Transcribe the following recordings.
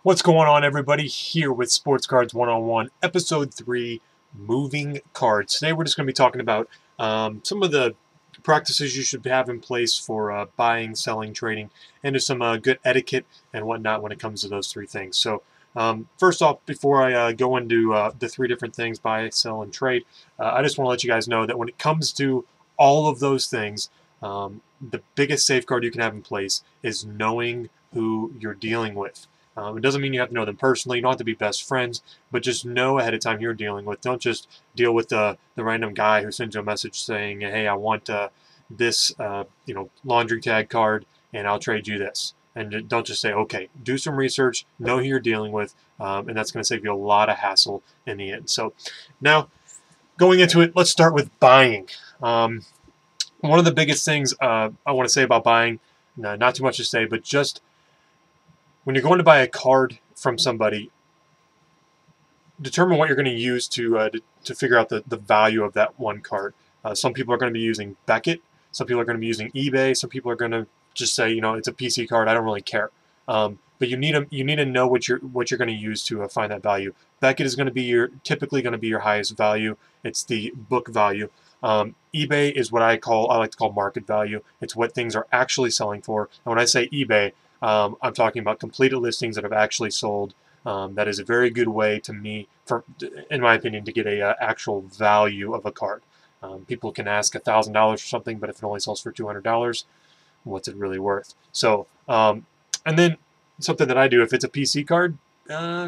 What's going on, everybody? Here with Sports Cards 101, Episode 3, Moving Cards. Today we're just going to be talking about some of the practices you should have in place for buying, selling, trading, and just some good etiquette and whatnot when it comes to those three things. So first off, before I go into the three different things, buy, sell, and trade, I just want to let you guys know that when it comes to all of those things, the biggest safeguard you can have in place is knowing who you're dealing with. It doesn't mean you have to know them personally. You don't have to be best friends, but just know ahead of time who you're dealing with. Don't just deal with the random guy who sends you a message saying, "Hey, I want this laundry tag card, and I'll trade you this." And don't just say, "Okay." Do some research. Know who you're dealing with, and that's going to save you a lot of hassle in the end. So now, going into it, let's start with buying. One of the biggest things I want to say about buying, not too much to say, but just when you're going to buy a card from somebody, determine what you're going to use to figure out the value of that one card. Some people are going to be using Beckett. Some people are going to be using eBay. Some people are going to just say, it's a PC card. I don't really care. But you need to know what you're going to use to find that value. Beckett is going to be typically going to be your highest value. It's the book value. eBay is what I like to call market value. It's what things are actually selling for. And when I say eBay, I'm talking about completed listings that have actually sold. That is a very good way in my opinion, to get a actual value of a card. People can ask $1,000 for something, but if it only sells for $200, what's it really worth? So, and then something that I do, if it's a PC card,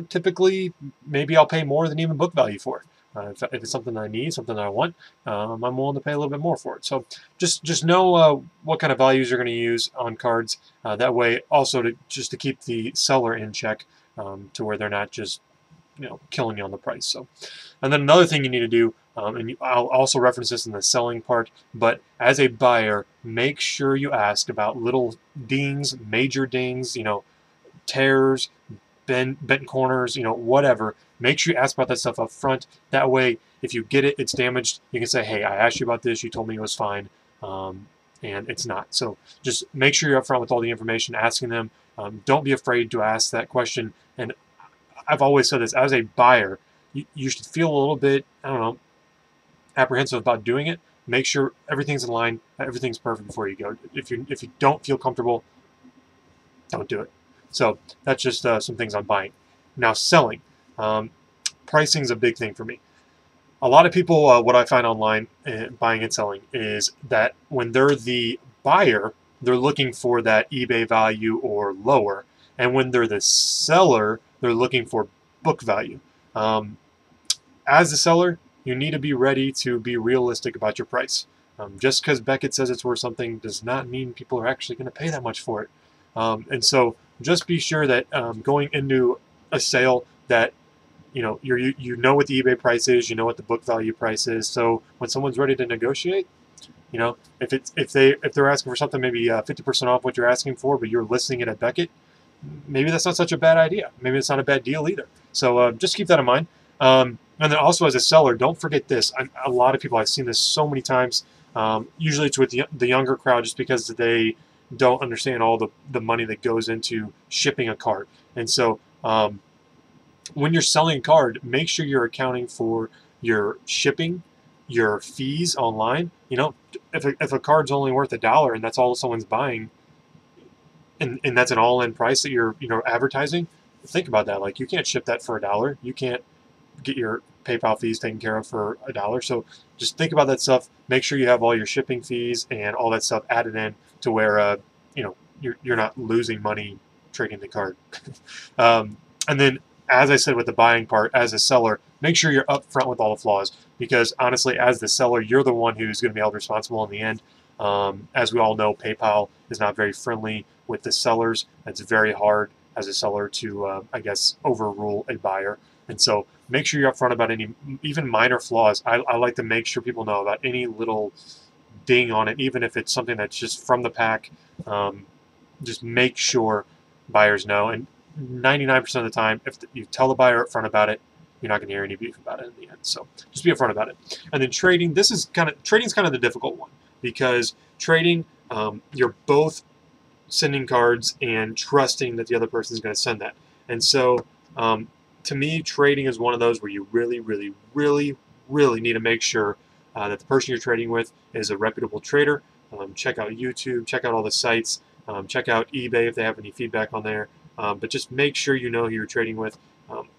typically maybe I'll pay more than even book value for it. If it's something that I need, something that I want, I'm willing to pay a little bit more for it. So just know what kind of values you're going to use on cards. That way, also to keep the seller in check, to where they're not just killing you on the price. So, and then another thing you need to do, I'll also reference this in the selling part, but as a buyer, make sure you ask about little dings, major dings, tears, bent corners, whatever. Make sure you ask about that stuff up front. That way, if you get it, it's damaged, you can say, "Hey, I asked you about this. You told me it was fine, and it's not." So just make sure you're upfront with all the information, asking them. Don't be afraid to ask that question. And I've always said this, as a buyer, you should feel a little bit, I don't know, apprehensive about doing it. Make sure everything's in line, everything's perfect before you go. If you don't feel comfortable, don't do it. So that's just some things on buying. Now selling, pricing is a big thing for me. A lot of people, what I find online, buying and selling, is that when they're the buyer, they're looking for that eBay value or lower, and when they're the seller, they're looking for book value. As a seller, you need to be ready to be realistic about your price. Just because Beckett says it's worth something does not mean people are actually going to pay that much for it. And so just be sure that going into a sale that you know what the eBay price is, you know what the book value price is. So when someone's ready to negotiate, if they're asking for something maybe 50% off what you're asking for, but you're listing it at Beckett, maybe that's not such a bad idea. Maybe it's not a bad deal either. So just keep that in mind. And then also as a seller, don't forget this. A lot of people, I've seen this so many times. Usually it's with the younger crowd, just because they don't understand all the money that goes into shipping a card. And so when you're selling a card, make sure you're accounting for your shipping, your fees online. If a card's only worth $1 and that's all someone's buying, and that's an all-in price that you're advertising, think about that. Like, you can't ship that for $1. You can't get your PayPal fees taken care of for $1. So just think about that stuff. Make sure you have all your shipping fees and all that stuff added in to where you're not losing money trading the card. And then, as I said with the buying part, as a seller, make sure you're upfront with all the flaws, because honestly, as the seller, you're the one who's going to be held responsible in the end. As we all know, PayPal is not very friendly with the sellers. It's very hard as a seller to, overrule a buyer. And so make sure you're upfront about any, even minor flaws. I like to make sure people know about any little ding on it, even if it's something that's just from the pack. Just make sure buyers know. And 99% of the time, if you tell the buyer upfront about it, you're not going to hear any beef about it in the end. So just be upfront about it. And then trading, trading's kind of the difficult one, because trading, you're both sending cards and trusting that the other person is going to send that. And so, to me, trading is one of those where you really, really, really, really need to make sure that the person you're trading with is a reputable trader. Check out YouTube, check out all the sites, check out eBay if they have any feedback on there. But just make sure you know who you're trading with.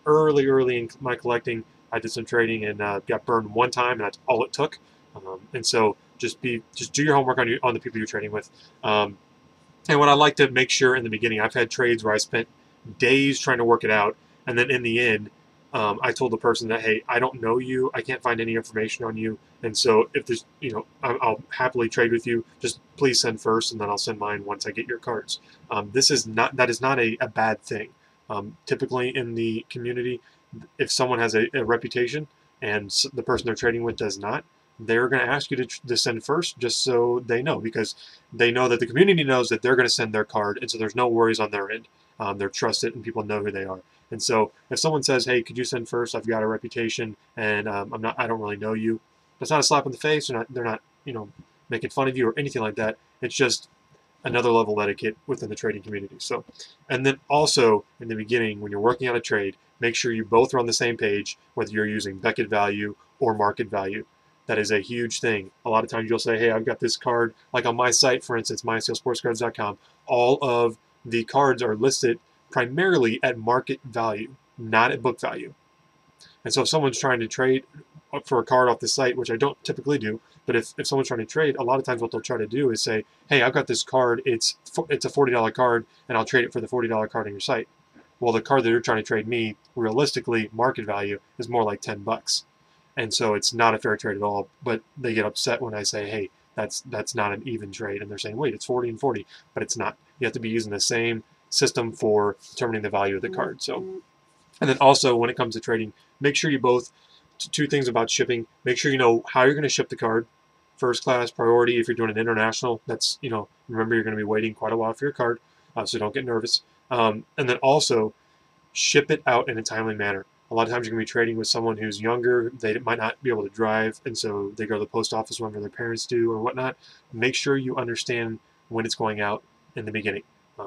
Early in my collecting, I did some trading and got burned one time, and that's all it took. And so just do your homework on the people you're trading with. And what I like to make sure in the beginning, I've had trades where I spent days trying to work it out, and then in the end, I told the person that, hey, I don't know you, I can't find any information on you, and so if there's, I'll happily trade with you. Just please send first, and then I'll send mine once I get your cards. That is not a bad thing. Typically in the community, if someone has a reputation and the person they're trading with does not, they're going to ask you to send first, just so they know, because they know that the community knows that they're going to send their card, and so there's no worries on their end. They're trusted, and people know who they are. And so if someone says, "Hey, could you send first? I've got a reputation, and I don't really know you," that's not a slap in the face. They're not, making fun of you or anything like that. It's just another level of etiquette within the trading community. So, and then also in the beginning, when you're working on a trade, make sure you both are on the same page, whether you're using Beckett value or market value. That is a huge thing. A lot of times you'll say, hey, I've got this card, like on my site, for instance, mysealsportscards.com, all of the cards are listed primarily at market value, not at book value. And so if someone's trying to trade for a card off the site, which I don't typically do, but if someone's trying to trade, a lot of times what they'll try to do is say, hey, I've got this card, it's a $40 card, and I'll trade it for the $40 card on your site. Well, the card that you're trying to trade me, realistically, market value is more like $10. And so it's not a fair trade at all. But they get upset when I say, hey, that's not an even trade. And they're saying, wait, it's 40 and 40. But it's not. You have to be using the same system for determining the value of the card. So, and then also when it comes to trading, make sure you both, two things about shipping, make sure you know how you're going to ship the card. First class, priority. If you're doing an international, that's, remember you're going to be waiting quite a while for your card, so don't get nervous. And then also ship it out in a timely manner. A lot of times you're going to be trading with someone who's younger. They might not be able to drive, and so they go to the post office whenever their parents do or whatnot. Make sure you understand when it's going out in the beginning.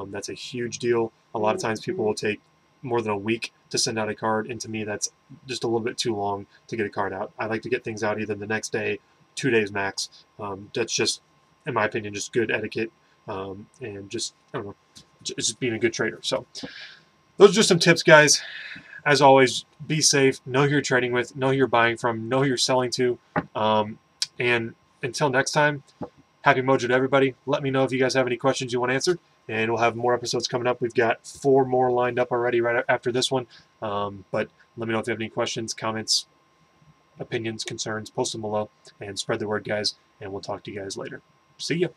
That's a huge deal. A lot of times people will take more than a week to send out a card, and to me that's just a little bit too long to get a card out. I like to get things out either the next day, 2 days max. That's just, in my opinion, just good etiquette, and just, I don't know, just being a good trader. So those are just some tips, guys. As always, be safe, know who you're trading with, know who you're buying from, know who you're selling to. And until next time, happy mojo to everybody. Let me know if you guys have any questions you want answered, and we'll have more episodes coming up. We've got 4 more lined up already right after this one. But let me know if you have any questions, comments, opinions, concerns. Post them below and spread the word, guys, and we'll talk to you guys later. See ya.